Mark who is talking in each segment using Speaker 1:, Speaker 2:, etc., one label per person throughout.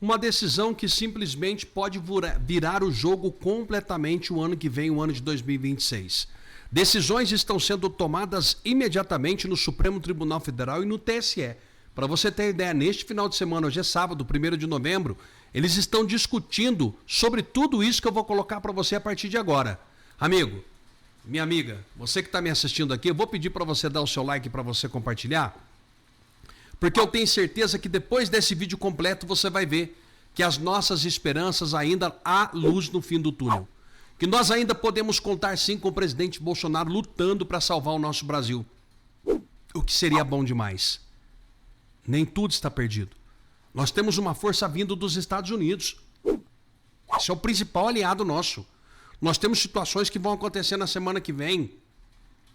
Speaker 1: Uma decisão que simplesmente pode virar o jogo completamente o ano que vem, o ano de 2026. Decisões estão sendo tomadas imediatamente no Supremo Tribunal Federal e no TSE. Para você ter ideia, neste final de semana, hoje é sábado, 1º de novembro, eles estão discutindo sobre tudo isso que eu vou colocar para você a partir de agora. Amigo, minha amiga, você que está me assistindo aqui, eu vou pedir para você dar o seu like para você compartilhar, porque eu tenho certeza que depois desse vídeo completo você vai ver que as nossas esperanças ainda há luz no fim do túnel. Que nós ainda podemos contar sim com o presidente Bolsonaro lutando para salvar o nosso Brasil. O que seria bom demais. Nem tudo está perdido. Nós temos uma força vindo dos Estados Unidos. Esse é o principal aliado nosso. Nós temos situações que vão acontecer na semana que vem,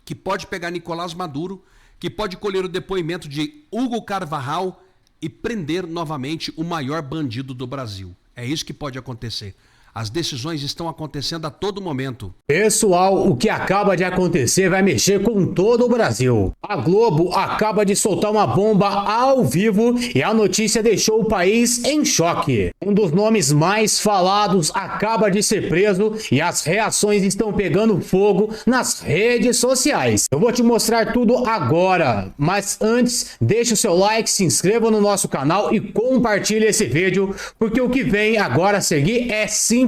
Speaker 1: que pode pegar Nicolás Maduro, que pode colher o depoimento de Hugo Carvajal e prender novamente o maior bandido do Brasil. É isso que pode acontecer. As decisões estão acontecendo a todo momento.
Speaker 2: Pessoal, o que acaba de acontecer vai mexer com todo o Brasil. A Globo acaba de soltar uma bomba ao vivo e a notícia deixou o país em choque. Um dos nomes mais falados acaba de ser preso e as reações estão pegando fogo nas redes sociais. Eu vou te mostrar tudo agora, mas antes, deixe o seu like, se inscreva no nosso canal e compartilhe esse vídeo, porque o que vem agora a seguir é simplesmente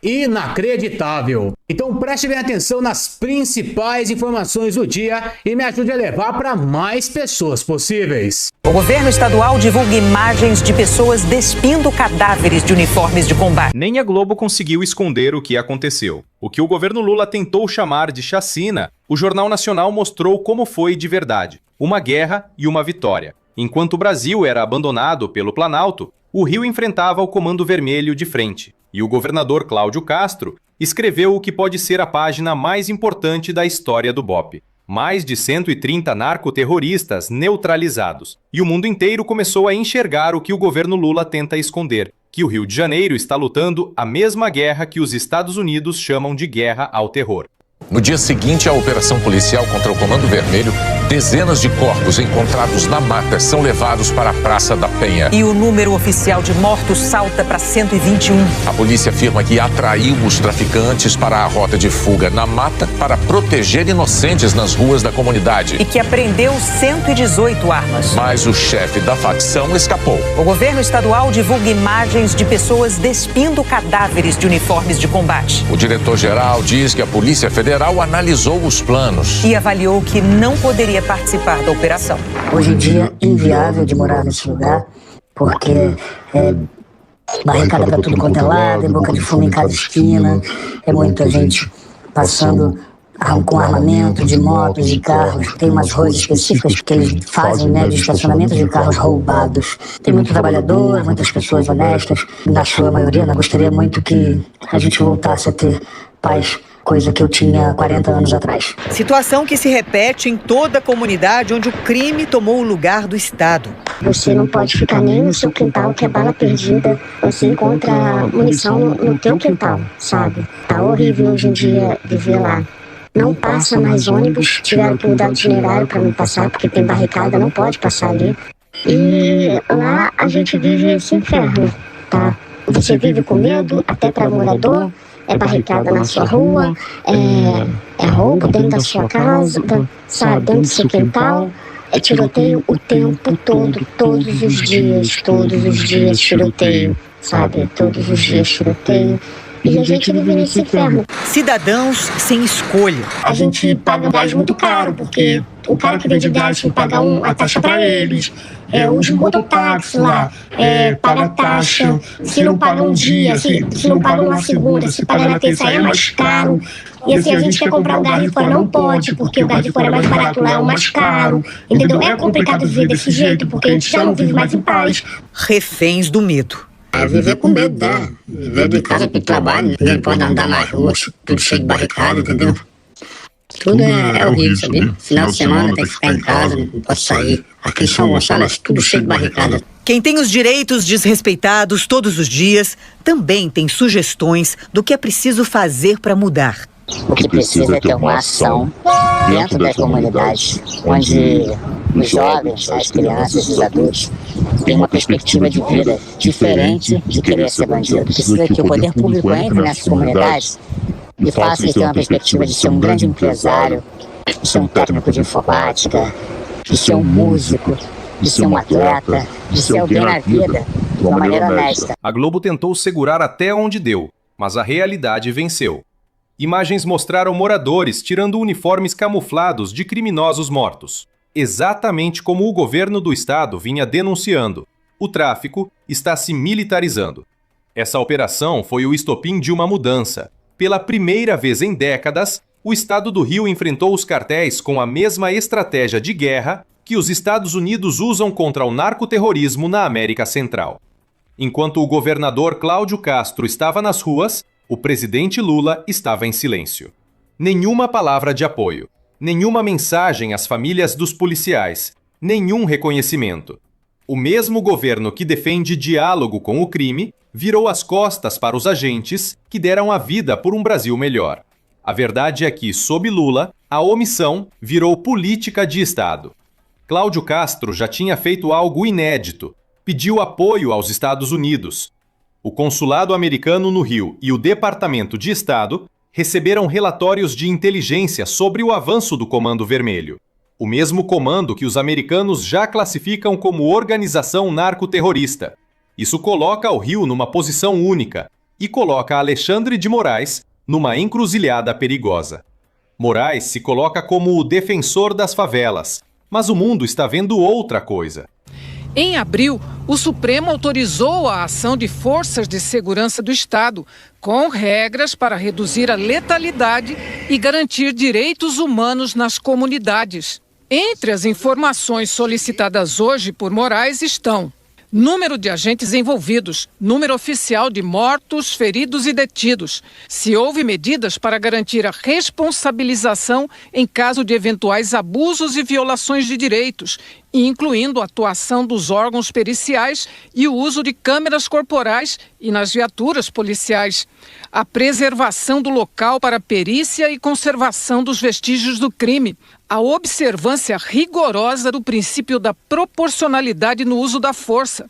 Speaker 2: inacreditável. Então preste bem atenção nas principais informações do dia e me ajude a levar para mais pessoas possíveis.
Speaker 3: O governo estadual divulga imagens de pessoas despindo cadáveres de uniformes de combate.
Speaker 4: Nem a Globo conseguiu esconder o que aconteceu. O que o governo Lula tentou chamar de chacina, o Jornal Nacional mostrou como foi de verdade. Uma guerra e uma vitória. Enquanto o Brasil era abandonado pelo Planalto, o Rio enfrentava o Comando Vermelho de frente. E o governador Cláudio Castro escreveu o que pode ser a página mais importante da história do BOPE. Mais de 130 narcoterroristas neutralizados. E o mundo inteiro começou a enxergar o que o governo Lula tenta esconder, que o Rio de Janeiro está lutando a mesma guerra que os Estados Unidos chamam de guerra ao terror.
Speaker 5: No dia seguinte à operação policial contra o Comando Vermelho, dezenas de corpos encontrados na mata são levados para a Praça da Penha.
Speaker 3: E o número oficial de mortos salta para 121.
Speaker 5: A polícia afirma que atraiu os traficantes para a rota de fuga na mata para proteger inocentes nas ruas da comunidade.
Speaker 3: E que apreendeu 118 armas.
Speaker 5: Mas o chefe da facção escapou.
Speaker 3: O governo estadual divulga imagens de pessoas despindo cadáveres de uniformes de combate.
Speaker 5: O diretor-geral diz que a Polícia Federal analisou os planos
Speaker 3: e avaliou que não poderia participar da operação.
Speaker 6: Hoje em dia, inviável de morar nesse lugar, porque barricada para tudo quanto é lado, é boca de fumo em cada esquina, é muita gente passando com armamento de motos, de carros. Tem umas ruas específicas que eles fazem, né, de estacionamento de carros roubados. Tem muito trabalhador, muitas pessoas honestas. Na sua maioria, eu gostaria muito que a gente voltasse a ter paz, coisa que eu tinha 40 anos atrás.
Speaker 3: Situação que se repete em toda a comunidade onde o crime tomou o lugar do Estado.
Speaker 7: Você não pode ficar nem no seu quintal, que é bala perdida. Você encontra munição no teu quintal, sabe? Tá horrível hoje em dia viver lá. Não passa mais ônibus, tiveram que mudar o itinerário para não passar, porque tem barricada, não pode passar ali. E lá a gente vive esse inferno, tá? Você vive com medo, até para morador. É barricada na sua rua, é roubo dentro da sua casa, sabe, dentro do seu quintal. É tiroteio o tempo todo, todos os dias tiroteio, sabe, todos os dias tiroteio. E a gente vive nesse inferno.
Speaker 3: Cidadãos sem escolha.
Speaker 7: A gente paga gás muito caro, porque o cara que vende gás tem que pagar a taxa para eles. Os mototáxis lá, paga taxa. Se não paga um dia, se não paga uma segunda, se paga na terça é mais caro. E assim, a gente quer comprar o gás de fora, não pode, porque o gás de fora é mais barato, lá é o mais caro. Entendeu? É complicado viver desse jeito, porque a gente já não vive mais em paz.
Speaker 3: Reféns do medo.
Speaker 6: É viver com medo, né? Viver de casa pro trabalho, ninguém pode andar nas ruas, tudo cheio de barricada, entendeu? Tudo é horrível, sabia? Final de semana tem que ficar em casa, não pode sair. Aqui em São Gonçalo é tudo cheio de barricada.
Speaker 3: Quem tem os direitos desrespeitados todos os dias também tem sugestões do que é preciso fazer para mudar.
Speaker 6: O que precisa é ter uma ação dentro das comunidades, onde os jovens, as crianças, os adultos têm uma perspectiva de vida diferente de querer ser bandido. Precisa que o poder público entre nessas comunidades e faça eles ter uma perspectiva de ser um grande empresário, de ser um técnico de informática, de ser um músico, de ser um atleta, de ser alguém na vida de uma maneira honesta.
Speaker 4: A Globo tentou segurar até onde deu, mas a realidade venceu. Imagens mostraram moradores tirando uniformes camuflados de criminosos mortos. Exatamente como o governo do estado vinha denunciando. O tráfico está se militarizando. Essa operação foi o estopim de uma mudança. Pela primeira vez em décadas, o estado do Rio enfrentou os cartéis com a mesma estratégia de guerra que os Estados Unidos usam contra o narcoterrorismo na América Central. Enquanto o governador Cláudio Castro estava nas ruas, o presidente Lula estava em silêncio. Nenhuma palavra de apoio, nenhuma mensagem às famílias dos policiais, nenhum reconhecimento. O mesmo governo que defende diálogo com o crime virou as costas para os agentes que deram a vida por um Brasil melhor. A verdade é que, sob Lula, a omissão virou política de Estado. Cláudio Castro já tinha feito algo inédito, pediu apoio aos Estados Unidos. O consulado americano no Rio e o Departamento de Estado receberam relatórios de inteligência sobre o avanço do Comando Vermelho. O mesmo comando que os americanos já classificam como organização narcoterrorista. Isso coloca o Rio numa posição única e coloca Alexandre de Moraes numa encruzilhada perigosa. Moraes se coloca como o defensor das favelas, mas o mundo está vendo outra coisa.
Speaker 8: Em abril, o Supremo autorizou a ação de forças de segurança do Estado, com regras para reduzir a letalidade e garantir direitos humanos nas comunidades. Entre as informações solicitadas hoje por Moraes estão: número de agentes envolvidos, número oficial de mortos, feridos e detidos. Se houve medidas para garantir a responsabilização em caso de eventuais abusos e violações de direitos, incluindo a atuação dos órgãos periciais e o uso de câmeras corporais e nas viaturas policiais. A preservação do local para perícia e conservação dos vestígios do crime. A observância rigorosa do princípio da proporcionalidade no uso da força,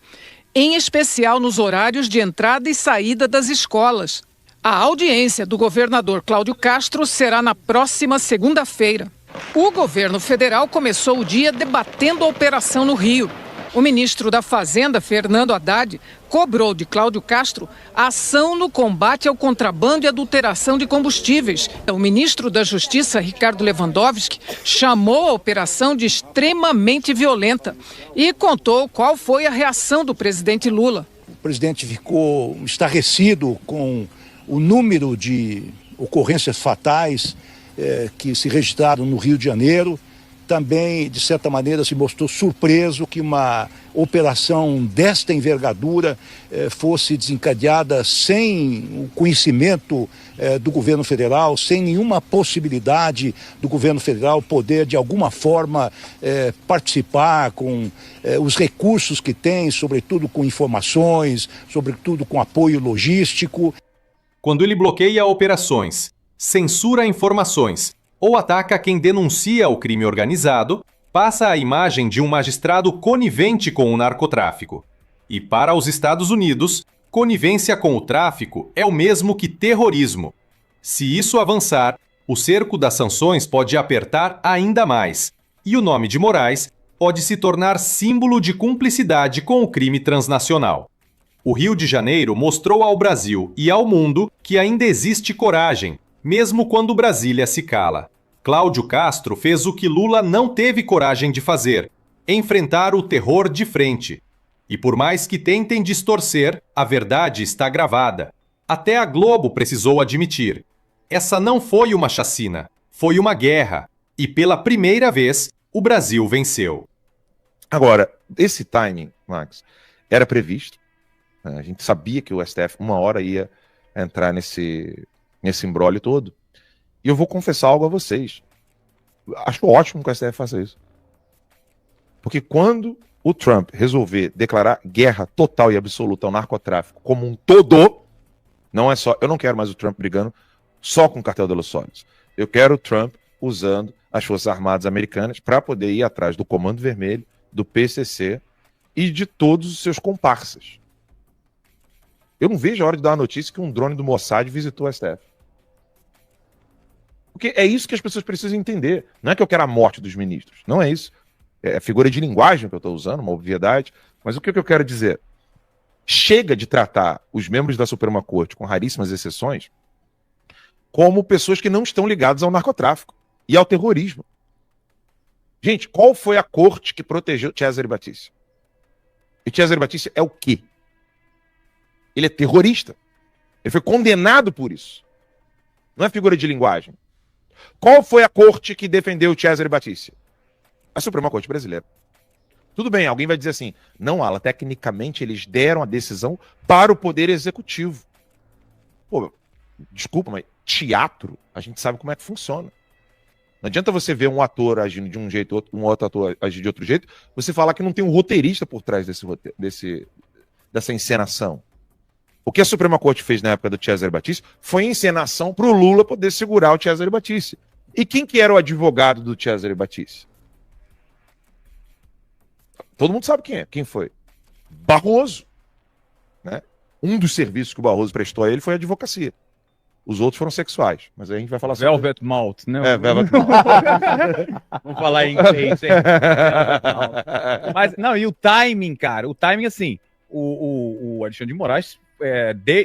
Speaker 8: em especial nos horários de entrada e saída das escolas. A audiência do governador Cláudio Castro será na próxima segunda-feira. O governo federal começou o dia debatendo a operação no Rio. O ministro da Fazenda, Fernando Haddad, cobrou de Cláudio Castro a ação no combate ao contrabando e adulteração de combustíveis. O ministro da Justiça, Ricardo Lewandowski, chamou a operação de extremamente violenta e contou qual foi a reação do presidente Lula.
Speaker 9: O presidente ficou estarrecido com o número de ocorrências fatais que se registraram no Rio de Janeiro. Também, de certa maneira, se mostrou surpreso que uma operação desta envergadura fosse desencadeada sem o conhecimento do governo federal, sem nenhuma possibilidade do governo federal poder, de alguma forma, participar com os recursos que tem, sobretudo com informações, sobretudo com apoio logístico.
Speaker 4: Quando ele bloqueia operações, censura informações ou ataca quem denuncia o crime organizado, passa a imagem de um magistrado conivente com o narcotráfico. E para os Estados Unidos, conivência com o tráfico é o mesmo que terrorismo. Se isso avançar, o cerco das sanções pode apertar ainda mais, e o nome de Moraes pode se tornar símbolo de cumplicidade com o crime transnacional. O Rio de Janeiro mostrou ao Brasil e ao mundo que ainda existe coragem, mesmo quando Brasília se cala. Cláudio Castro fez o que Lula não teve coragem de fazer: enfrentar o terror de frente. E por mais que tentem distorcer, a verdade está gravada. Até a Globo precisou admitir. Essa não foi uma chacina, foi uma guerra. E pela primeira vez, o Brasil venceu.
Speaker 10: Agora, esse timing, Max, era previsto. A gente sabia que o STF uma hora ia entrar nesse imbróglio todo. E eu vou confessar algo a vocês. Acho ótimo que o STF faça isso. Porque quando o Trump resolver declarar guerra total e absoluta ao narcotráfico como um todo, não é só... Eu não quero mais o Trump brigando só com o cartel de Los Solos. Eu quero o Trump usando as Forças Armadas Americanas para poder ir atrás do Comando Vermelho, do PCC e de todos os seus comparsas. Eu não vejo a hora de dar uma notícia que um drone do Mossad visitou o STF. Porque é isso que as pessoas precisam entender. Não é que eu quero a morte dos ministros. Não é isso. É a figura de linguagem que eu estou usando, uma obviedade. Mas o que eu quero dizer? Chega de tratar os membros da Suprema Corte, com raríssimas exceções, como pessoas que não estão ligadas ao narcotráfico e ao terrorismo. Gente, qual foi a corte que protegeu Cesare Battisti? E Cesare Battisti é o quê? Ele é terrorista. Ele foi condenado por isso. Não é figura de linguagem. Qual foi a corte que defendeu Cesare Battisti? A Suprema Corte Brasileira. Tudo bem, alguém vai dizer assim, não, Alan, tecnicamente eles deram a decisão para o Poder Executivo. Pô, desculpa, mas teatro, a gente sabe como é que funciona. Não adianta você ver um ator agindo de um jeito, um outro ator agir de outro jeito, você falar que não tem um roteirista por trás dessa encenação. O que a Suprema Corte fez na época do Cesare Battisti foi encenação para o Lula poder segurar o Cesare Battisti. E quem que era o advogado do Cesare Battisti? Todo mundo sabe quem é. Quem foi? Barroso. Né? Um dos serviços que o Barroso prestou a ele foi a advocacia. Os outros foram sexuais. Mas aí a gente vai falar sobre...
Speaker 11: Velvet Malt, né?
Speaker 10: É, Velvet Malt.
Speaker 11: Vamos falar em inglês, hein? Mas, não, e o timing, cara. O timing, assim, o Alexandre de Moraes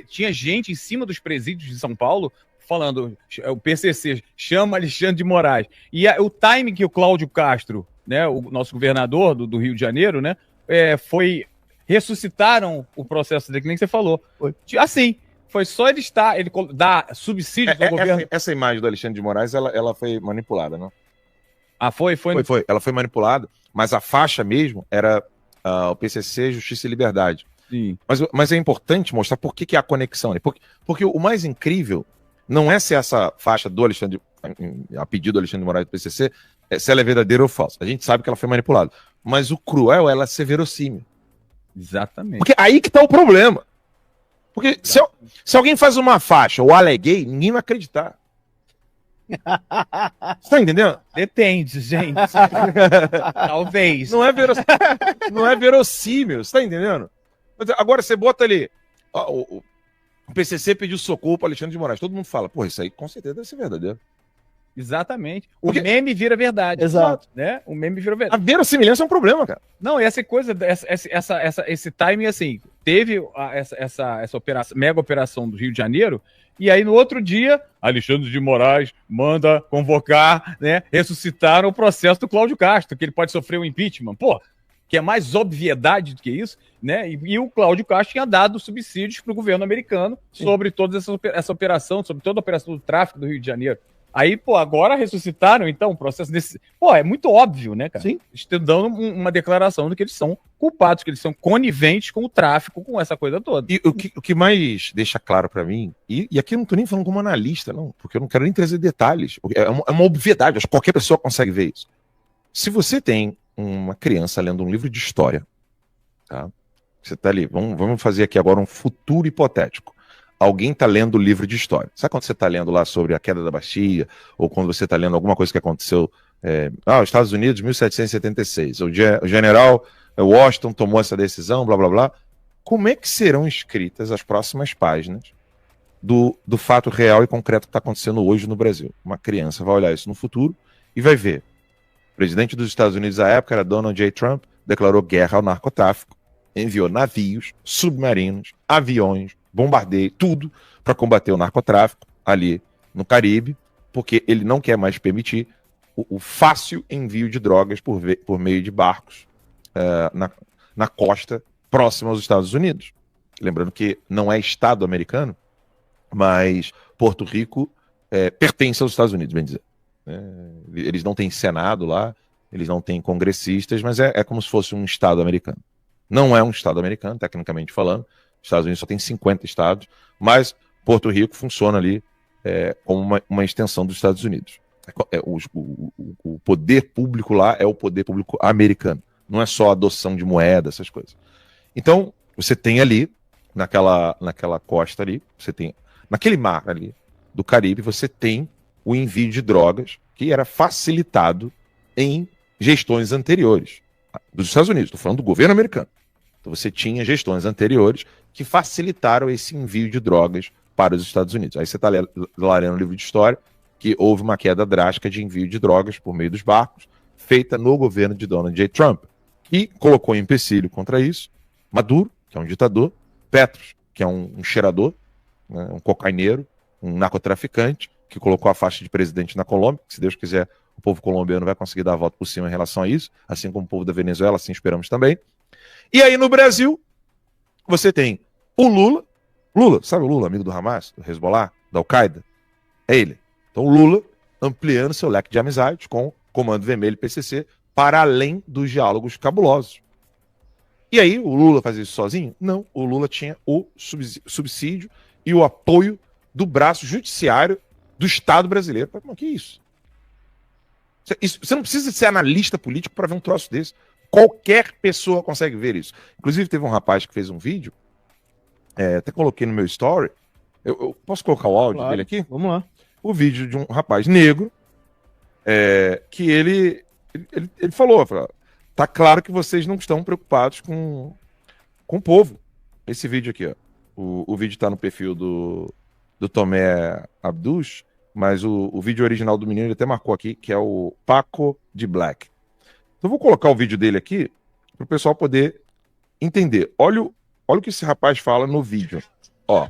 Speaker 11: tinha gente em cima dos presídios de São Paulo falando, o PCC chama Alexandre de Moraes. E o timing que o Cláudio Castro, né, o nosso governador do Rio de Janeiro, né, ressuscitaram o processo dele, que nem você falou. Assim, foi só ele dar subsídios ao governo.
Speaker 10: Essa imagem do Alexandre de Moraes, ela foi manipulada, não?
Speaker 11: Ah, foi? Foi.
Speaker 10: Ela foi manipulada, mas a faixa mesmo era o PCC, Justiça e Liberdade.
Speaker 11: Sim.
Speaker 10: Mas é importante mostrar por que há conexão. Né? Porque o mais incrível não é se essa faixa do Alexandre, a pedido do Alexandre de Moraes do PCC, se ela é verdadeira ou falsa. A gente sabe que ela foi manipulada. Mas o cruel é ela ser verossímil.
Speaker 11: Exatamente.
Speaker 10: Porque aí que tá o problema. Porque se alguém faz uma faixa ou aleguei, ninguém vai acreditar. Você tá entendendo?
Speaker 11: Depende, gente. Talvez.
Speaker 10: Não é verossímil, você tá entendendo? Agora você bota ali, o PCC pediu socorro para Alexandre de Moraes. Todo mundo fala, pô, isso aí com certeza deve ser verdadeiro.
Speaker 11: Exatamente. O meme vira verdade.
Speaker 12: Exato.
Speaker 11: Né? O meme virou verdade.
Speaker 10: A verossimilhança é um problema, cara.
Speaker 11: Não, essa coisa, esse timing, assim, teve essa mega operação do Rio de Janeiro, e aí no outro dia, Alexandre de Moraes manda convocar, né, ressuscitaram o processo do Cláudio Castro, que ele pode sofrer um impeachment. Pô, que é mais obviedade do que isso, né? E o Cláudio Castro tinha dado subsídios para o governo americano sobre toda essa operação, sobre toda a operação do tráfico do Rio de Janeiro. Aí, pô, agora ressuscitaram, então, o processo desse... Pô, é muito óbvio, né, cara?
Speaker 12: Sim.
Speaker 11: Estão dando uma declaração de que eles são culpados, que eles são coniventes com o tráfico, com essa coisa toda.
Speaker 10: E o que mais deixa claro pra mim, e aqui eu não tô nem falando como analista, não, porque eu não quero nem trazer detalhes, é uma obviedade, acho que qualquer pessoa consegue ver isso. Se você tem uma criança lendo um livro de história, tá? Você tá ali, vamos fazer aqui agora um futuro hipotético. Alguém está lendo o livro de história. Sabe quando você está lendo lá sobre a queda da Bastilha, ou quando você está lendo alguma coisa que aconteceu os Estados Unidos, 1776, o general Washington tomou essa decisão, blá, blá, blá. Como é que serão escritas as próximas páginas do fato real e concreto que está acontecendo hoje no Brasil? Uma criança vai olhar isso no futuro e vai ver. O presidente dos Estados Unidos à época era Donald J. Trump, declarou guerra ao narcotráfico, enviou navios, submarinos, aviões, bombardeio, tudo para combater o narcotráfico ali no Caribe, porque ele não quer mais permitir o fácil envio de drogas por meio de barcos na costa próxima aos Estados Unidos. Lembrando que não é Estado americano, mas Porto Rico pertence aos Estados Unidos, bem dizer. Eles não têm Senado lá, eles não têm congressistas, mas é como se fosse um Estado americano. Não é um Estado americano, tecnicamente falando. Os Estados Unidos só tem 50 estados, mas Porto Rico funciona ali como uma extensão dos Estados Unidos. O poder público lá é o poder público americano. Não é só adoção de moeda, essas coisas. Então, você tem ali, naquela costa ali, você tem, naquele mar ali do Caribe, você tem o envio de drogas que era facilitado em gestões anteriores dos Estados Unidos. Estou falando do governo americano. Então você tinha gestões anteriores que facilitaram esse envio de drogas para os Estados Unidos. Aí você está lendo o livro de história que houve uma queda drástica de envio de drogas por meio dos barcos, feita no governo de Donald J. Trump, que colocou em empecilho contra isso Maduro, que é um ditador, Petros, que é um cheirador, né, um cocaineiro, um narcotraficante, que colocou a faixa de presidente na Colômbia, que, se Deus quiser, o povo colombiano vai conseguir dar a volta por cima em relação a isso, assim como o povo da Venezuela, assim esperamos também. E aí no Brasil, você tem o Lula, sabe o Lula, amigo do Hamas, do Hezbollah, da Al-Qaeda? É ele. Então o Lula ampliando seu leque de amizade com o Comando Vermelho e PCC para além dos diálogos cabulosos. E aí o Lula fazia isso sozinho? Não, o Lula tinha o subsídio e o apoio do braço judiciário do Estado brasileiro. Mas que isso? Você não precisa ser analista político para ver um troço desse. Qualquer pessoa consegue ver isso. Inclusive teve um rapaz que fez um vídeo, até coloquei no meu story, eu posso colocar o áudio dele aqui?
Speaker 11: Vamos lá.
Speaker 10: O vídeo de um rapaz negro, que ele falou, tá claro que vocês não estão preocupados com o povo. Esse vídeo aqui, ó. O vídeo está no perfil do Tomé Abdus, mas o vídeo original do menino ele até marcou aqui, que é o Paco de Black. Então eu vou colocar o vídeo dele aqui para o pessoal poder entender. Olha o que esse rapaz fala no vídeo. Ó.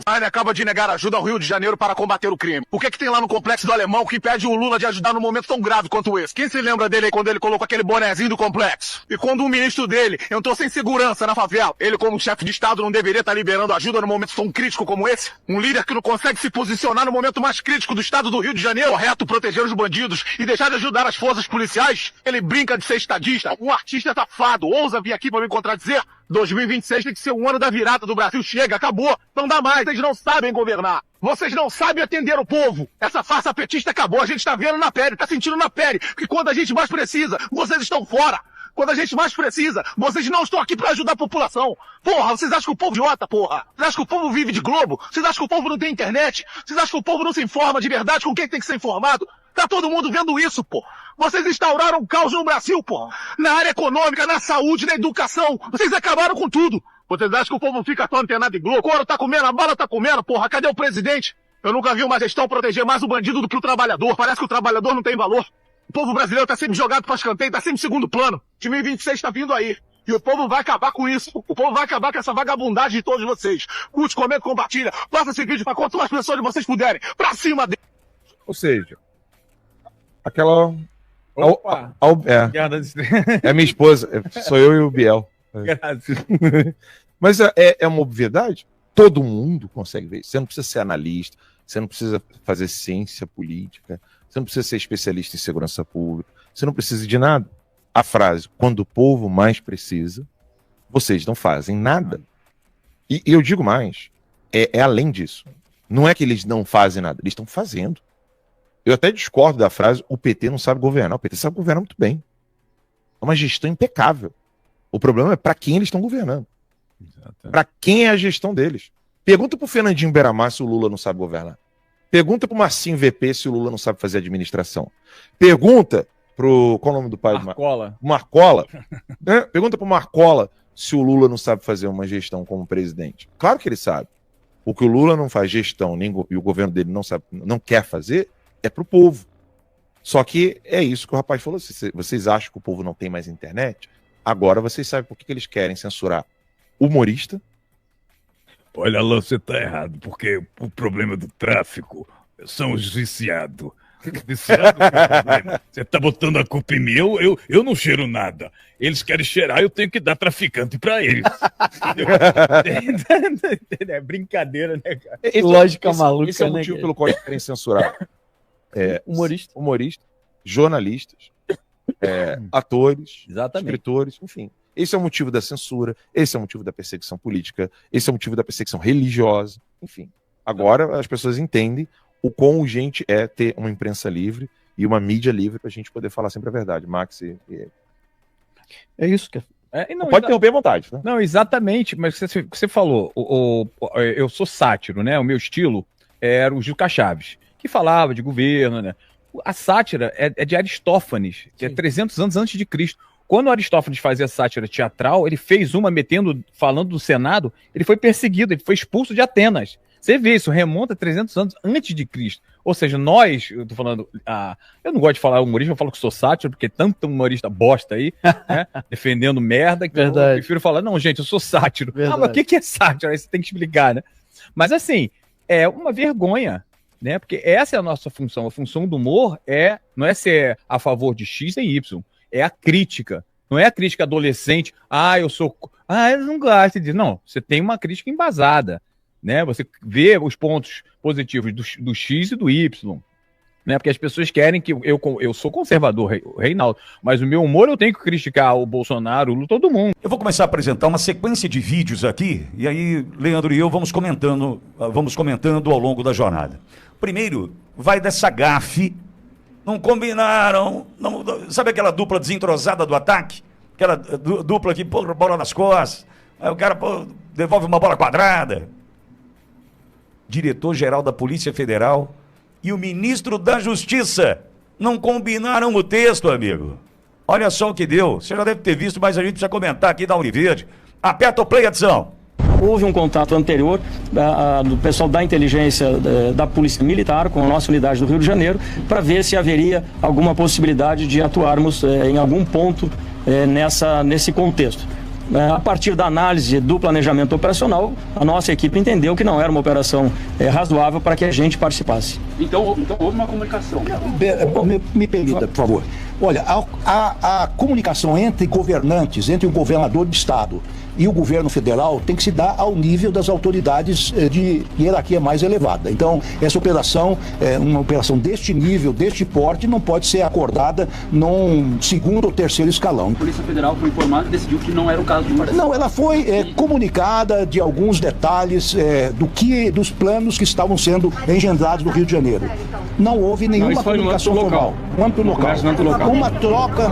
Speaker 12: Acaba de negar ajuda ao Rio de Janeiro para combater o crime. O que tem lá no Complexo do Alemão que impede o Lula de ajudar num momento tão grave quanto esse? Quem se lembra dele aí quando ele colocou aquele bonezinho do Complexo? E quando um ministro dele entrou sem segurança na favela, ele como chefe de Estado não deveria estar liberando ajuda num momento tão crítico como esse? Um líder que não consegue se posicionar no momento mais crítico do Estado do Rio de Janeiro, correto, proteger os bandidos e deixar de ajudar as forças policiais? Ele brinca de ser estadista, um artista safado, ousa vir aqui para me contradizer? 2026 tem que ser o ano da virada do Brasil. Chega, acabou. Não dá mais. Vocês não sabem governar. Vocês não sabem atender o povo. Essa farsa petista acabou. A gente tá vendo na pele, tá sentindo na pele. Porque quando a gente mais precisa, vocês estão fora. Quando a gente mais precisa, vocês não estão aqui pra ajudar a população. Porra, vocês acham que o povo é idiota, porra? Vocês acham que o povo vive de Globo? Vocês acham que o povo não tem internet? Vocês acham que o povo não se informa de verdade com quem tem que ser informado? Tá todo mundo vendo isso, pô. Vocês instauraram um caos no Brasil, pô. Na área econômica, na saúde, na educação. Vocês acabaram com tudo. Vocês acham que o povo fica tão antenado em Globo? O couro tá comendo, a bala tá comendo, porra. Cadê o presidente? Eu nunca vi uma gestão proteger mais o bandido do que o trabalhador. Parece que o trabalhador não tem valor. O povo brasileiro tá sempre jogado pra escanteio, tá sempre em segundo plano. 2026 tá vindo aí. E o povo vai acabar com isso. O povo vai acabar com essa vagabundagem de todos vocês. Curte, comenta, compartilha. Faça esse vídeo pra quanto mais pessoas vocês puderem. Pra cima dele.
Speaker 10: Ou seja, aquela...
Speaker 11: Opa.
Speaker 10: É minha esposa, sou eu e o Biel. Mas é uma obviedade. Todo mundo consegue ver isso. Você não precisa ser analista, você não precisa fazer ciência política, você não precisa ser especialista em segurança pública, você não precisa de nada. A frase, quando o povo mais precisa, vocês não fazem nada. E eu digo mais, é além disso. Não é que eles não fazem nada, eles estão fazendo. Eu até discordo da frase, o PT não sabe governar. O PT sabe governar muito bem. É uma gestão impecável. O problema é para quem eles estão governando. Para quem é a gestão deles. Pergunta pro Fernandinho Beiramar se o Lula não sabe governar. Pergunta pro Marcinho VP se o Lula não sabe fazer administração. Pergunta pro... Qual é o nome do pai? Marcola. Né? Pergunta pro Marcola se o Lula não sabe fazer uma gestão como presidente. Claro que ele sabe. O que o Lula não faz gestão e o governo dele não sabe, não quer fazer é pro povo. Só que é isso que o rapaz falou. Vocês acham que o povo não tem mais internet? Agora vocês sabem por que eles querem censurar humorista.
Speaker 13: Olha lá, você tá errado, porque o problema do tráfico são os viciados. Viciado, você tá botando a culpa em mim, eu não cheiro nada. Eles querem cheirar, eu tenho que dar traficante pra eles.
Speaker 11: É brincadeira, né, cara?
Speaker 14: Lógica maluca,
Speaker 10: esse é o motivo
Speaker 14: né,
Speaker 10: pelo qual eles querem censurar humoristas, jornalistas, atores, escritores, enfim. Esse é o motivo da censura, esse é o motivo da perseguição política, esse é o motivo da perseguição religiosa, enfim. Agora as pessoas entendem o quão urgente é ter uma imprensa livre e uma mídia livre pra gente poder falar sempre a verdade. Max
Speaker 14: É isso que
Speaker 10: pode interromper à vontade, né?
Speaker 11: Não, exatamente, mas você falou, eu sou sátiro, né? O meu estilo era o Gil Chaves, que falava de governo, né? A sátira é de Aristófanes, que é 300 anos antes de Cristo. Quando Aristófanes fazia sátira teatral, ele fez uma falando do Senado, ele foi perseguido, ele foi expulso de Atenas. Você vê, isso remonta a 300 anos antes de Cristo. Ou seja, nós, eu tô falando, eu não gosto de falar humorista, eu falo que sou sátiro, porque tanto humorista bosta aí, né, defendendo merda, que eu prefiro falar, não, gente, eu sou sátiro.
Speaker 14: Verdade.
Speaker 11: Mas o que é sátiro? Aí você tem que explicar, né? Mas assim, é uma vergonha, né? Porque essa é a nossa função. A função do humor não é ser a favor de X e Y, é a crítica. Não é a crítica adolescente, eu não gosto disso. Não, você tem uma crítica embasada, né? Você vê os pontos positivos do X e do Y, né? Porque as pessoas querem que eu sou conservador, Reinaldo, mas o meu humor eu tenho que criticar o Bolsonaro, o Lula, todo mundo.
Speaker 15: Eu vou começar a apresentar uma sequência de vídeos aqui, e aí Leandro e eu vamos comentando ao longo da jornada. Primeiro, vai dessa gafe, não combinaram, sabe aquela dupla desentrosada do ataque? Aquela dupla que pô, bola nas costas, aí o cara devolve uma bola quadrada. Diretor-geral da Polícia Federal e o ministro da Justiça não combinaram o texto, amigo. Olha só o que deu. Você já deve ter visto, mas a gente precisa comentar aqui da Univerde. Aperta o play, edição.
Speaker 16: Houve um contato anterior do pessoal da inteligência da Polícia Militar com a nossa unidade do Rio de Janeiro para ver se haveria alguma possibilidade de atuarmos em algum ponto nesse contexto. A partir da análise do planejamento operacional, a nossa equipe entendeu que não era uma operação razoável para que a gente participasse.
Speaker 17: Então houve uma comunicação.
Speaker 9: Me permita, por favor. Olha, a comunicação entre governantes, entre o governador de estado e o governo federal tem que se dar ao nível das autoridades de hierarquia mais elevada. Então, essa operação, uma operação deste nível, deste porte, não pode ser acordada num segundo ou terceiro escalão.
Speaker 17: A Polícia Federal foi informada e decidiu que não era o caso de participação.
Speaker 9: Não, ela foi comunicada de alguns detalhes dos planos que estavam sendo engendrados no Rio de Janeiro. Não houve nenhuma comunicação formal. No âmbito local. Uma troca...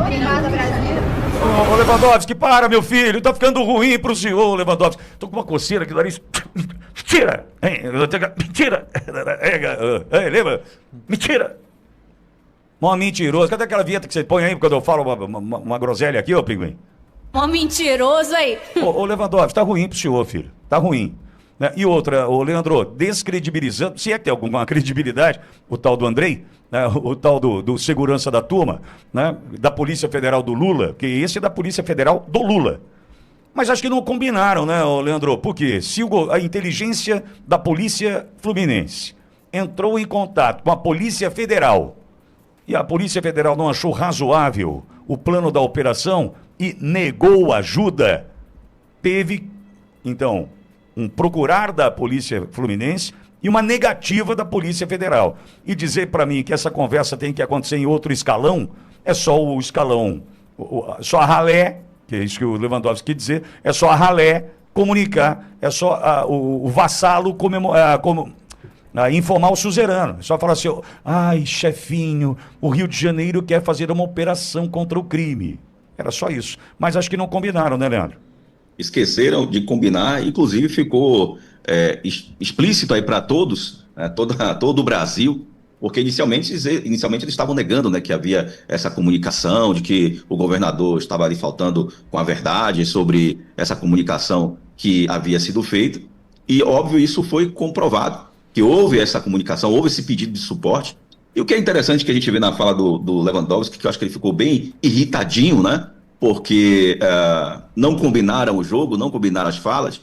Speaker 15: Ô Lewandowski, para, meu filho, tá ficando ruim pro senhor, Lewandowski. Tô com uma coceira aqui, nariz. Mentira! Mentira! Lembra? Mentira! Mó mentiroso. Cadê aquela vinheta que você põe aí quando eu falo uma groselha aqui, ô Pinguim?
Speaker 18: Mó mentiroso aí.
Speaker 15: Ô Lewandowski, tá ruim pro senhor, filho. Tá ruim. Né? E outra, ô Leandro, descredibilizando, se é que tem alguma credibilidade, o tal do Andrei, né? O tal do segurança da turma, né? Da Polícia Federal do Lula, que esse é da Polícia Federal do Lula. Mas acho que não combinaram, né, ô Leandro? Porque se a inteligência da Polícia Fluminense entrou em contato com a Polícia Federal e a Polícia Federal não achou razoável o plano da operação e negou ajuda, teve, então, um procurar da Polícia Fluminense e uma negativa da Polícia Federal. E dizer para mim que essa conversa tem que acontecer em outro escalão, é só o escalão, só a ralé, que é isso que o Lewandowski quer dizer, é só a ralé comunicar, é só o vassalo informar o suzerano. É só falar assim, ai, chefinho, o Rio de Janeiro quer fazer uma operação contra o crime. Era só isso. Mas acho que não combinaram, né, Leandro?
Speaker 19: Esqueceram de combinar, inclusive ficou explícito aí para todos, né, todo o Brasil, porque inicialmente eles estavam negando, né, que havia essa comunicação, de que o governador estava ali faltando com a verdade sobre essa comunicação que havia sido feita, e óbvio isso foi comprovado, que houve essa comunicação, houve esse pedido de suporte, e o que é interessante que a gente vê na fala do Lewandowski, que eu acho que ele ficou bem irritadinho, né, porque não combinaram o jogo, não combinaram as falas,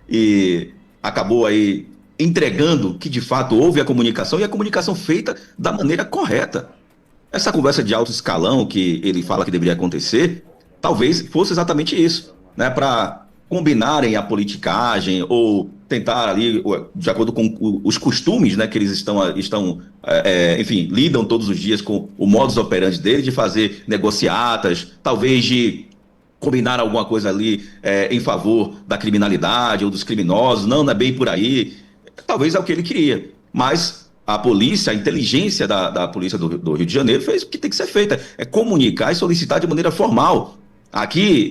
Speaker 19: e acabou aí entregando que de fato houve a comunicação, e a comunicação feita da maneira correta. Essa conversa de alto escalão que ele fala que deveria acontecer, talvez fosse exatamente isso, né, para combinarem a politicagem ou tentar ali, de acordo com os costumes, né, que eles enfim, lidam todos os dias com o modus operandi deles, de fazer negociatas, talvez de combinar alguma coisa ali em favor da criminalidade ou dos criminosos, não é bem por aí, talvez é o que ele queria, mas a polícia, a inteligência da polícia do Rio de Janeiro fez o que tem que ser feito, é comunicar e solicitar de maneira formal. Aqui,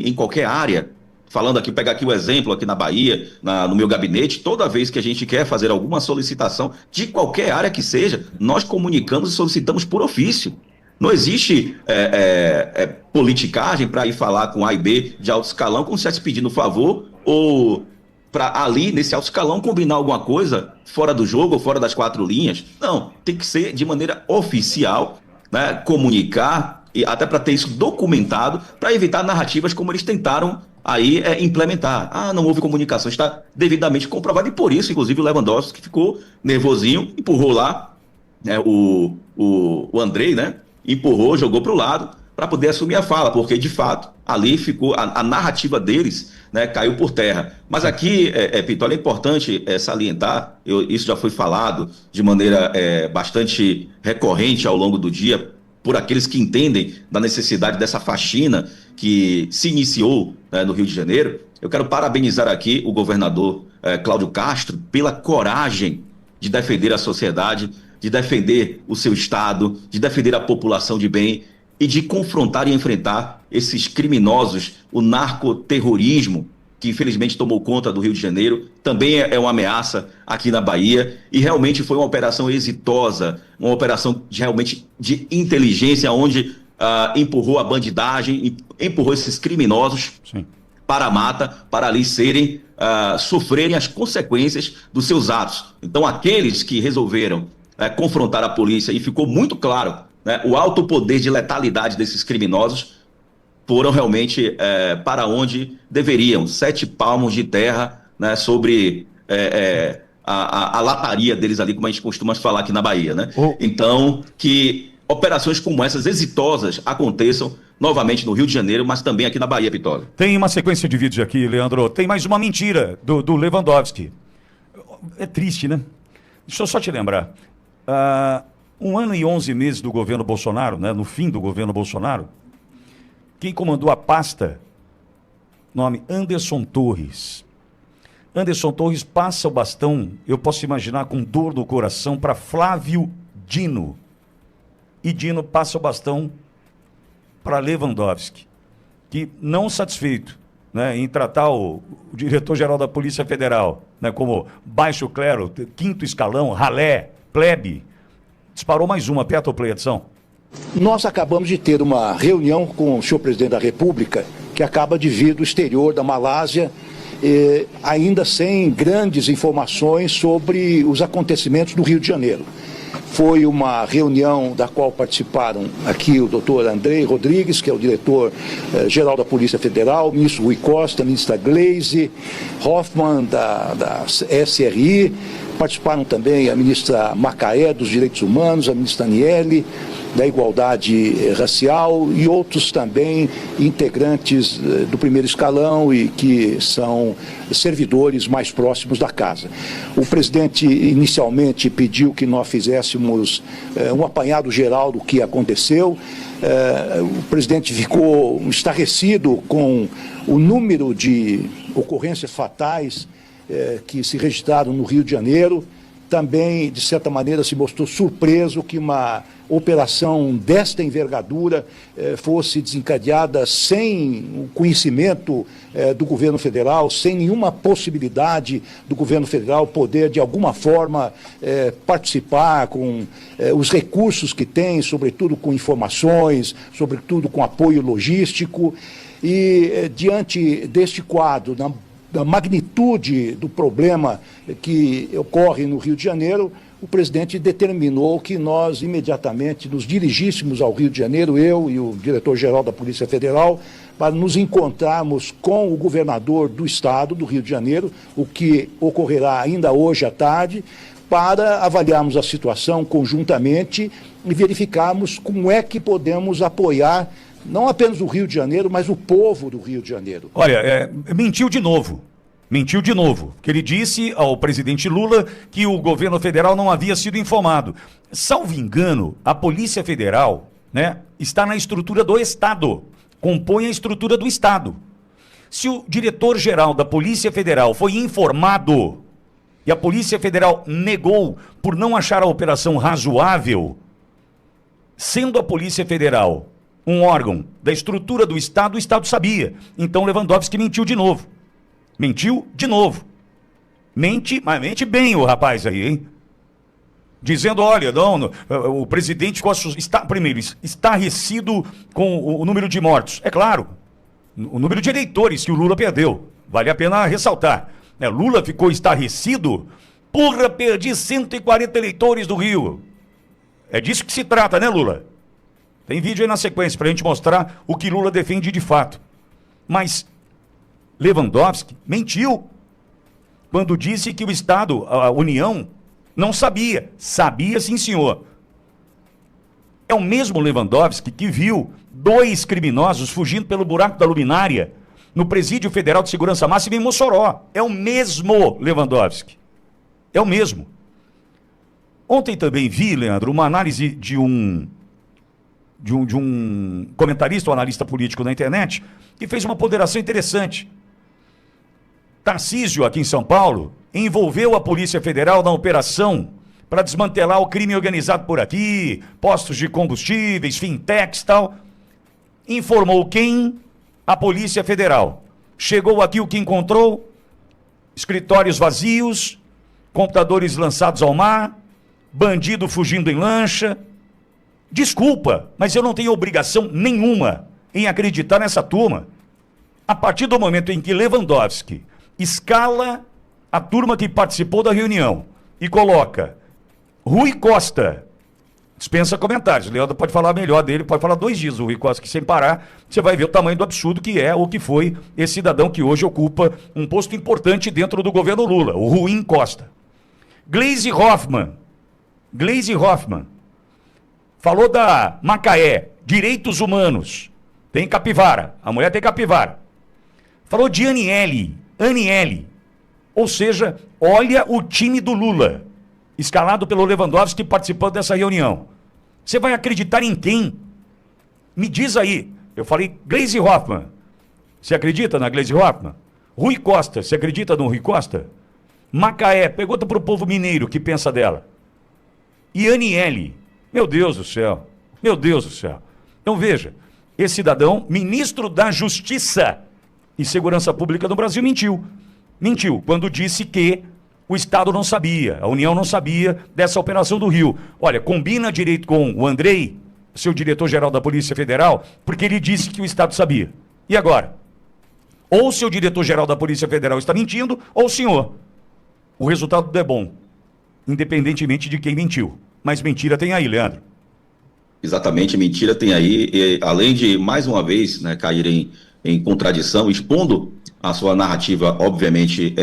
Speaker 19: em qualquer área, falando aqui, pegar aqui o exemplo aqui na Bahia, no meu gabinete, toda vez que a gente quer fazer alguma solicitação, de qualquer área que seja, nós comunicamos e solicitamos por ofício. Não existe politicagem para ir falar com A e B de alto escalão, como se estivesse pedindo favor, ou para ali, nesse alto escalão, combinar alguma coisa fora do jogo ou fora das 4 linhas. Não, tem que ser de maneira oficial, né, comunicar, e até para ter isso documentado, para evitar narrativas como eles tentaram aí implementar. Não houve comunicação, está devidamente comprovado, e por isso, inclusive, o Lewandowski ficou nervosinho, empurrou lá, né, o Andrei, né, empurrou, jogou para o lado, para poder assumir a fala, porque, de fato, ali ficou, a narrativa deles, né, caiu por terra. Mas aqui, Pitoli, é importante salientar, isso já foi falado de maneira bastante recorrente ao longo do dia, por aqueles que entendem da necessidade dessa faxina que se iniciou, né, no Rio de Janeiro. Eu quero parabenizar aqui o governador Cláudio Castro pela coragem de defender a sociedade, de defender o seu estado, de defender a população de bem e de confrontar e enfrentar esses criminosos, o narcoterrorismo, que infelizmente tomou conta do Rio de Janeiro, também é uma ameaça aqui na Bahia, e realmente foi uma operação exitosa, uma operação realmente de inteligência, onde empurrou a bandidagem, empurrou esses criminosos para a mata, para ali sofrerem as consequências dos seus atos. Então, aqueles que resolveram confrontar a polícia, e ficou muito claro, né, o alto poder de letalidade desses criminosos, foram realmente para onde deveriam, 7 palmos de terra, né, sobre a lataria deles ali, como a gente costuma falar aqui na Bahia, né? Então, que operações como essas, exitosas, aconteçam novamente no Rio de Janeiro, mas também aqui na Bahia, Pitoli.
Speaker 15: Tem uma sequência de vídeos aqui, Leandro. Tem mais uma mentira do Lewandowski. É triste, né? Deixa eu só te lembrar. 1 ano e 11 meses do governo Bolsonaro, né, no fim do governo Bolsonaro, quem comandou a pasta, nome Anderson Torres. Anderson Torres passa o bastão, eu posso imaginar com dor no coração, para Flávio Dino. E Dino passa o bastão para Lewandowski, que, não satisfeito, né, em tratar o diretor-geral da Polícia Federal, né, como baixo clero, 5º escalão, ralé, plebe, disparou mais uma. Aperta o play, edição.
Speaker 9: Nós acabamos de ter uma reunião com o senhor presidente da República, que acaba de vir do exterior da Malásia, ainda sem grandes informações sobre os acontecimentos do Rio de Janeiro. Foi uma reunião da qual participaram aqui o doutor Andrei Rodrigues, que é o diretor-geral da Polícia Federal, o ministro Rui Costa, a ministra Gleisi Hoffmann, da SRI, participaram também a ministra Macaé, dos Direitos Humanos, a ministra Aniele, da Igualdade Racial, e outros também integrantes do primeiro escalão e que são servidores mais próximos da casa. O presidente inicialmente pediu que nós fizéssemos um apanhado geral do que aconteceu. O presidente ficou estarrecido com o número de ocorrências fatais que se registraram no Rio de Janeiro. Também, de certa maneira, se mostrou surpreso que uma operação desta envergadura fosse desencadeada sem o conhecimento do governo federal, sem nenhuma possibilidade do governo federal poder, de alguma forma, participar com os recursos que tem, sobretudo com informações, sobretudo com apoio logístico. E, diante deste quadro, da magnitude do problema que ocorre no Rio de Janeiro, o presidente determinou que nós imediatamente nos dirigíssemos ao Rio de Janeiro, eu e o diretor-geral da Polícia Federal, para nos encontrarmos com o governador do estado do Rio de Janeiro, o que ocorrerá ainda hoje à tarde, para avaliarmos a situação conjuntamente e verificarmos como é que podemos apoiar não apenas o Rio de Janeiro, mas o povo do Rio de Janeiro.
Speaker 15: Olha, mentiu de novo. Mentiu de novo, que ele disse ao presidente Lula que o governo federal não havia sido informado. Salvo engano, a Polícia Federal, né, está na estrutura do Estado, compõe a estrutura do Estado. Se o diretor-geral da Polícia Federal foi informado e a Polícia Federal negou por não achar a operação razoável, sendo a Polícia Federal um órgão da estrutura do Estado, o Estado sabia. Então Lewandowski mentiu de novo. Mentiu de novo. Mente, mas mente bem o rapaz aí, hein? Dizendo, olha, não, o presidente está, primeiro, estarrecido com o número de mortos. É claro, o número de eleitores que o Lula perdeu. Vale a pena ressaltar. Lula ficou estarrecido. Porra, perdi 140 eleitores do Rio. É disso que se trata, né, Lula? Tem vídeo aí na sequência pra gente mostrar o que Lula defende de fato. Mas Lewandowski mentiu quando disse que o Estado, a União, não sabia. Sabia, sim, senhor. É o mesmo Lewandowski que viu 2 criminosos fugindo pelo buraco da luminária no Presídio Federal de Segurança Máxima em Mossoró. É o mesmo Lewandowski. É o mesmo. Ontem também vi, Leandro, uma análise de um comentarista, um analista político na internet, que fez uma ponderação interessante. Tarcísio, aqui em São Paulo, envolveu a Polícia Federal na operação para desmantelar o crime organizado por aqui, postos de combustíveis, fintechs e tal. Informou quem? A Polícia Federal. Chegou aqui o que encontrou? Escritórios vazios, computadores lançados ao mar, bandido fugindo em lancha. Desculpa, mas eu não tenho obrigação nenhuma em acreditar nessa turma. A partir do momento em que Lewandowski escala a turma que participou da reunião e coloca Rui Costa, dispensa comentários, o Leandro pode falar melhor dele, pode falar 2 dias o Rui Costa, que sem parar, você vai ver o tamanho do absurdo que é ou que foi esse cidadão que hoje ocupa um posto importante dentro do governo Lula, o Rui Costa. Gleisi Hoffmann, falou da Macaé, direitos humanos, tem capivara, a mulher tem capivara. Falou de Aniele, ou seja, olha o time do Lula, escalado pelo Lewandowski participando dessa reunião. Você vai acreditar em quem? Me diz aí. Eu falei Gleisi Hoffmann. Você acredita na Gleisi Hoffmann? Rui Costa, você acredita no Rui Costa? Macaé, pergunta para o povo mineiro o que pensa dela. E Aniele, meu Deus do céu. Então veja, esse cidadão, ministro da Justiça e Segurança Pública do Brasil, mentiu quando disse que o Estado não sabia, a União não sabia dessa operação do Rio. Olha, combina direito com o Andrei, seu diretor-geral da Polícia Federal, porque ele disse que o Estado sabia. E agora? Ou o seu diretor-geral da Polícia Federal está mentindo, ou o senhor. O resultado é bom, independentemente de quem mentiu. Mas mentira tem aí, Leandro.
Speaker 19: Exatamente, mentira tem aí. E, além de, mais uma vez, cair em contradição, expondo a sua narrativa, obviamente,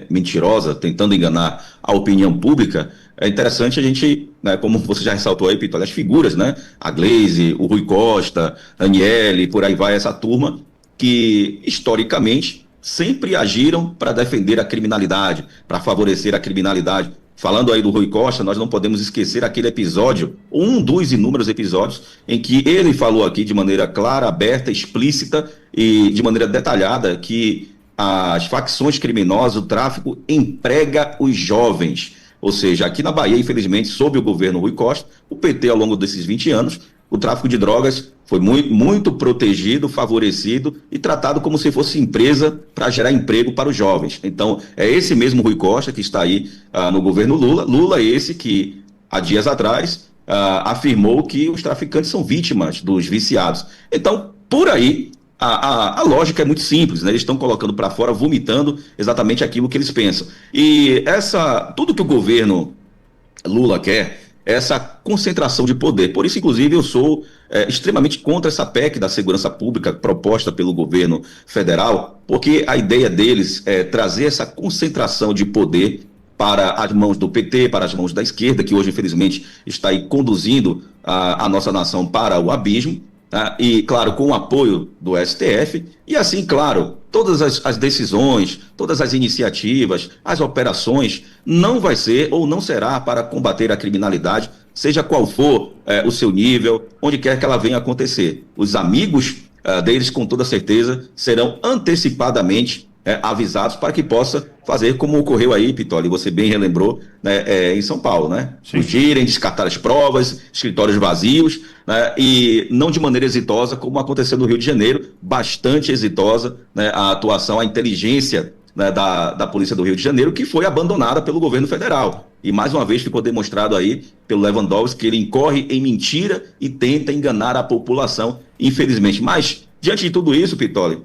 Speaker 19: mentirosa, tentando enganar a opinião pública, é interessante a gente, como você já ressaltou aí, Pito, as figuras, a Gleisi, o Rui Costa, Aniele, por aí vai, essa turma, que historicamente sempre agiram para defender a criminalidade, para favorecer a criminalidade. Falando aí do Rui Costa, nós não podemos esquecer aquele episódio, um dos inúmeros episódios, em que ele falou aqui de maneira clara, aberta, explícita e de maneira detalhada que as facções criminosas, o tráfico, emprega os jovens. Ou seja, aqui na Bahia, infelizmente, sob o governo Rui Costa, o PT, ao longo desses 20 anos, o tráfico de drogas foi muito protegido, favorecido e tratado como se fosse empresa para gerar emprego para os jovens. Então, é esse mesmo Rui Costa que está aí no governo Lula. Lula esse que, há dias atrás, afirmou que os traficantes são vítimas dos viciados. Então, por aí, a lógica é muito simples, Eles estão colocando para fora, vomitando exatamente aquilo que eles pensam. E tudo que o governo Lula quer, essa concentração de poder. Por isso, inclusive, eu sou extremamente contra essa PEC da segurança pública proposta pelo governo federal, porque a ideia deles é trazer essa concentração de poder para as mãos do PT, para as mãos da esquerda, que hoje, infelizmente, está aí conduzindo a nossa nação para o abismo, e, claro, com o apoio do STF, e assim, claro, todas as decisões, todas as iniciativas, as operações, não vai ser ou não será para combater a criminalidade, seja qual for o seu nível, onde quer que ela venha acontecer. Os amigos deles, com toda certeza, serão antecipadamente avisados para que possa fazer como ocorreu aí, Pitoli, você bem relembrou, né, em São Paulo, né? Fugirem, descartar as provas, escritórios vazios, né, e não de maneira exitosa, como aconteceu no Rio de Janeiro, bastante exitosa, né, a atuação, a inteligência, né, da Polícia do Rio de Janeiro, que foi abandonada pelo governo federal. E mais uma vez ficou demonstrado aí pelo Lewandowski que ele incorre em mentira e tenta enganar a população, infelizmente. Mas, diante de tudo isso, Pitoli,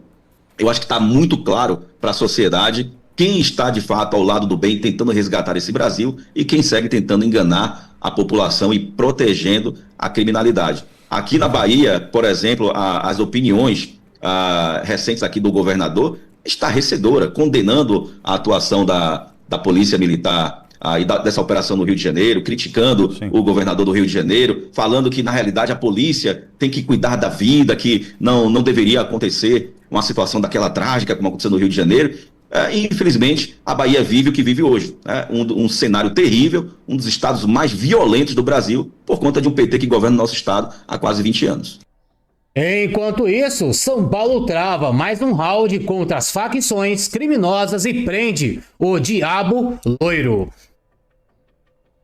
Speaker 19: eu acho que está muito claro para a sociedade quem está de fato ao lado do bem, tentando resgatar esse Brasil, e quem segue tentando enganar a população e protegendo a criminalidade. Aqui na Bahia, por exemplo, as opiniões recentes aqui do governador estarrecedora, condenando a atuação da Polícia Militar e dessa operação no Rio de Janeiro, criticando o governador do Rio de Janeiro, falando que na realidade a polícia tem que cuidar da vida, que não deveria acontecer uma situação daquela trágica como aconteceu no Rio de Janeiro. E, infelizmente, a Bahia vive o que vive hoje, né? Um cenário terrível, um dos estados mais violentos do Brasil, por conta de um PT que governa o nosso estado há quase 20 anos.
Speaker 2: Enquanto isso, São Paulo trava mais um round contra as facções criminosas e prende o Diabo Loiro.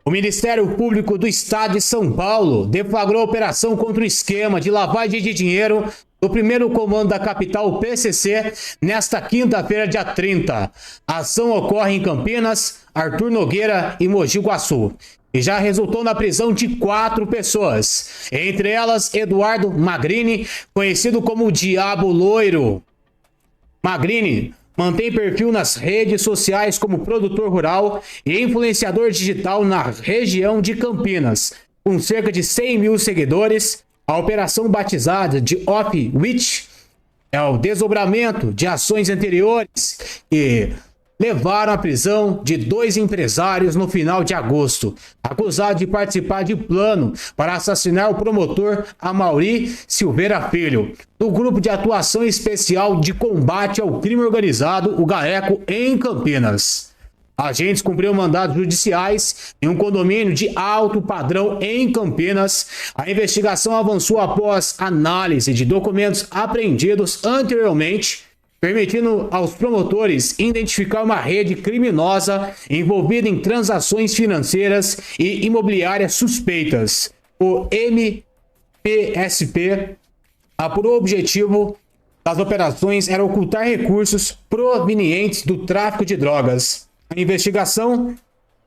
Speaker 2: O Ministério Público do Estado de São Paulo deflagrou operação contra o esquema de lavagem de dinheiro do primeiro comando da capital PCC nesta quinta-feira, dia 30. A ação ocorre em Campinas, Arthur Nogueira e Mogi Guaçu, e já resultou na prisão de 4 pessoas, entre elas Eduardo Magrini, conhecido como o Diabo Loiro. Magrini mantém perfil nas redes sociais como produtor rural e influenciador digital na região de Campinas, com cerca de 100 mil seguidores. A operação batizada de Off Witch é o desdobramento de ações anteriores que levaram à prisão de 2 empresários no final de agosto, acusados de participar de plano para assassinar o promotor Amaury Silveira Filho, do Grupo de Atuação Especial de Combate ao Crime Organizado, o GAECO, em Campinas. Agentes cumpriram mandados judiciais em um condomínio de alto padrão em Campinas. A investigação avançou após análise de documentos apreendidos anteriormente, permitindo aos promotores identificar uma rede criminosa envolvida em transações financeiras e imobiliárias suspeitas. O MPSP apurou o objetivo das operações era ocultar recursos provenientes do tráfico de drogas. A investigação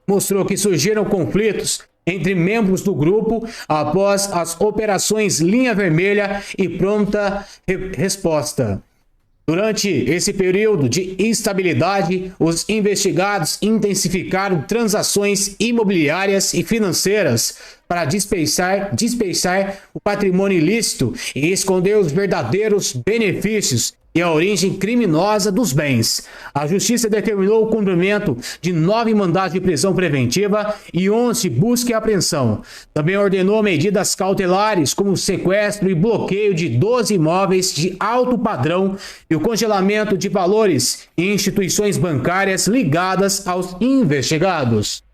Speaker 2: mostrou que surgiram conflitos entre membros do grupo após as operações Linha Vermelha e Pronta Resposta. Durante esse período de instabilidade, os investigados intensificaram transações imobiliárias e financeiras para dispersar o patrimônio ilícito e esconder os verdadeiros benefícios e a origem criminosa dos bens. A Justiça determinou o cumprimento de 9 mandados de prisão preventiva e 11 busca e apreensão. Também ordenou medidas cautelares como sequestro e bloqueio de 12 imóveis de alto padrão e o congelamento de valores em instituições bancárias ligadas aos investigados.